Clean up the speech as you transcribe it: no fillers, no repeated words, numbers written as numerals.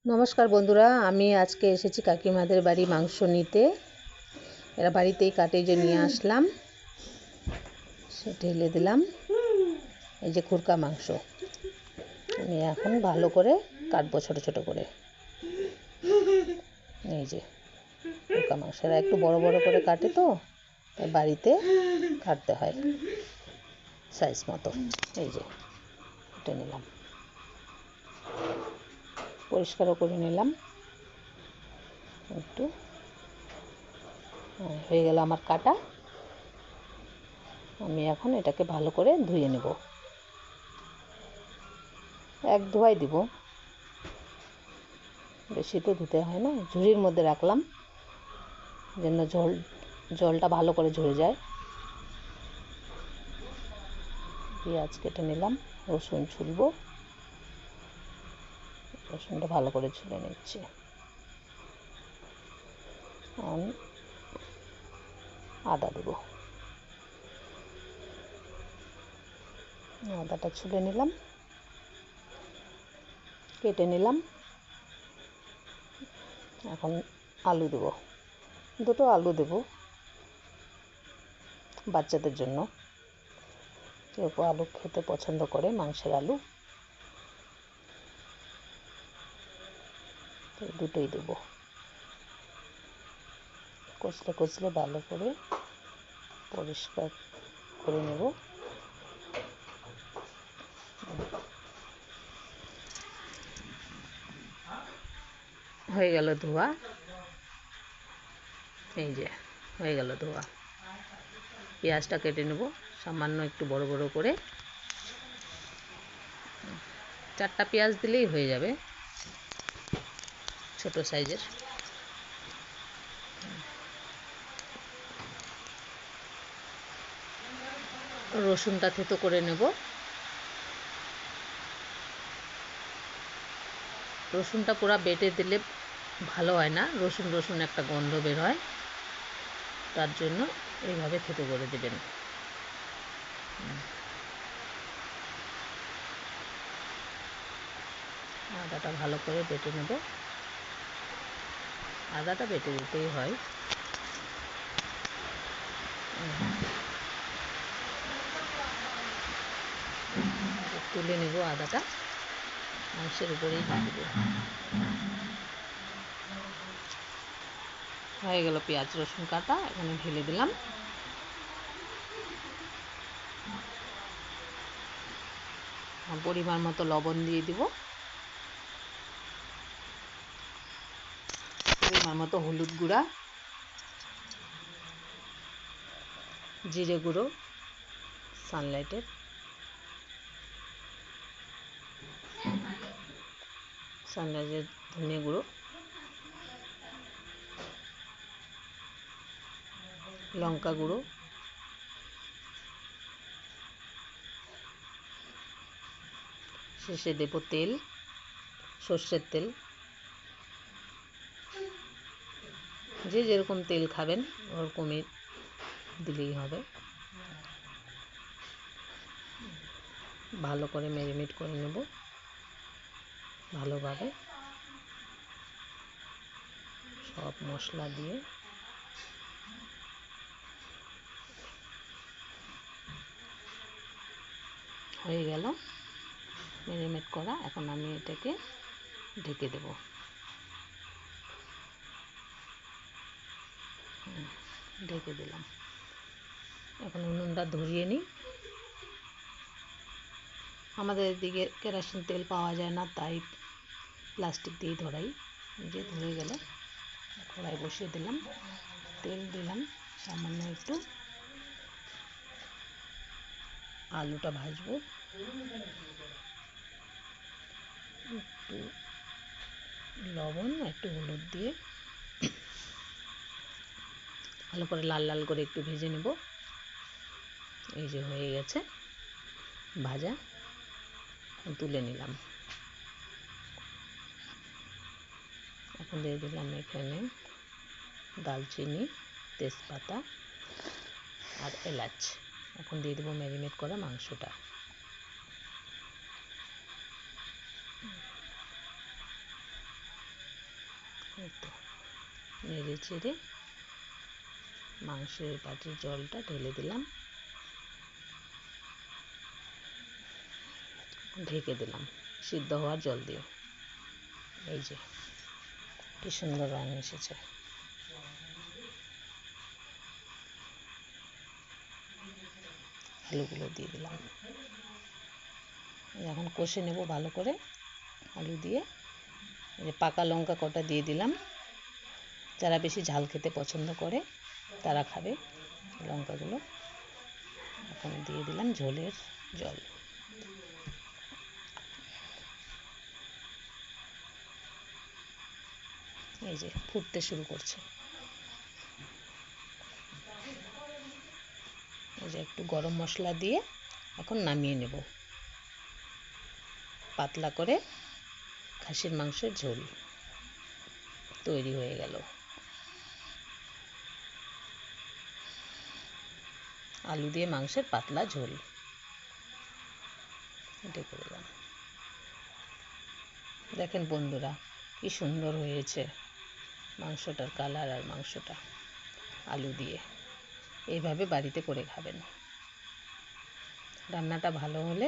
নমস্কার বন্ধুরা, আমি আজকে এসেছি কাকিমাদের বাড়ি মাংস নিতে। এরা বাড়িতেই কাটে, যে নিয়ে আসলাম, সে ঢেলে দিলাম। এই যে খুরকা মাংস, আমি এখন ভালো করে কাটবো ছোট ছোট করে। এই যে খুরকা মাংস, এরা একটু বড় বড় করে কাটে, তো তাই বাড়িতে কাটতে হয় সাইজ মতো। এই যে কেটে নিলাম, পরিষ্কারও করে নিলাম একটু। হয়ে গেল আমার কাটা। আমি এখন এটাকে ভালো করে ধুয়ে নেব, এক ধোয়াই দিব, বেশি তো ধুতে হয় না। ঝুড়ির মধ্যে রাখলাম যেন জলটা ভালো করে ঝরে যায়। পেঁয়াজ কেটে নিলাম, রসুন ছুলব, রসুনটা ভালো করে ছুলে নিচ্ছি। আদা দেব, আদাটা ছুলে নিলাম, কেটে নিলাম। এখন আলু দেব, দুটো আলু দেব বাচ্চাদের জন্য। কেউ কেউ আলু খেতে পছন্দ করে, মাংসের আলু, দুটোই দেব। কচলে কচলে ভালো করে পরিষ্কার করে নেব। হয়ে গেল ধোয়া, এই যে হয়ে গেল ধোয়া। পেঁয়াজটা কেটে নেব সামান্য একটু বড় বড় করে, 4টা পেঁয়াজ দিলেই হয়ে যাবে, ছোট সাইজের। রসুনটা থেতো করে নেব। রসুনটা পুরো বেটে দিলে ভালো হয় না, রসুন রসুন একটা গন্ধ বের হয়, তার জন্য এইভাবে থেতো করে দেবেন। আদাটা ভালো করে বেটে নেব, আদাটা বেটে দিতেই হয়। তুলে নেব আদাটা, মাংসের উপরেই দিয়ে দেব। হয়ে গেল পেঁয়াজ রসুন কাটা, এখানে ঢেলে দিলাম। পরিমাণ মতো লবণ দিয়ে দিব, পরিমাণ মতো হলুদ গুঁড়া, জিরে গুঁড়ো সানলাইটের, সানলাইটের ধনে গুঁড়ো, লঙ্কা গুঁড়ো, শেষে দেব তেল, সর্ষের তেল। যে যেরকম তেল খাবেন ওরকমই দিলেই হবে। ভালো করে ম্যারিনেট করে নেব ভালোভাবে, সব মশলা দিয়ে। হয়ে গেল ম্যারিনেট করা। এখন আমি এটাকে ঢেকে দেব। ঢেকে দিলাম। এখন উনুনটা ধরিয়ে নিই। আমাদের এদিকে কেরোসিন তেল পাওয়া যায় না, তাই প্লাস্টিক দিয়েই ধরাই। যে ধরে গেল, কড়াই বসিয়ে দিলাম, তেল দিলাম সামান্য একটু, আলুটা ভাজবো। একটু লবণ, একটু হলুদ দিয়ে ভালো করে লাল লাল করে একটু ভেজে নেব। এই যে হয়ে গেছে ভাজা, তুলে নিলাম। এখন দিয়ে দিলাম এখানে দালচিনি, তেজপাতা আর এলাচ। এখন দিয়ে দেবো ম্যারিনেট করা মাংসটা। এই তো নেড়ে চেড়ে মাংসের বাটির জলটা ঢেলে দিলাম, ঢেকে দিলাম সিদ্ধ হওয়ার জল দিয়ে। এই যে কি সুন্দর রং এসেছে। আলুগুলো দিয়ে দিলাম, এখন কষে নেব ভালো করে আলু দিয়ে। এই যে পাকা লঙ্কা কটা দিয়ে দিলাম, যারা বেশি ঝাল খেতে পছন্দ করে তারা খাবে লঙ্কাগুলো। এখন দিয়ে দিলাম ঝোলের জল। এই যে ফুটতে শুরু করছে। এই যে একটু গরম মশলা দিয়ে এখন নামিয়ে নেব। পাতলা করে খাসির মাংসের ঝোল তৈরি হয়ে গেল। আলু দিয়ে মাংসের পাতলা ঝোল এটাই করলাম। দেখেন বন্ধুরা কি সুন্দর হয়েছে মাংসটার কালার আর মাংসটা আলু দিয়ে। এইভাবে বাড়িতে করে খাবেন। রান্নাটা ভালো হলে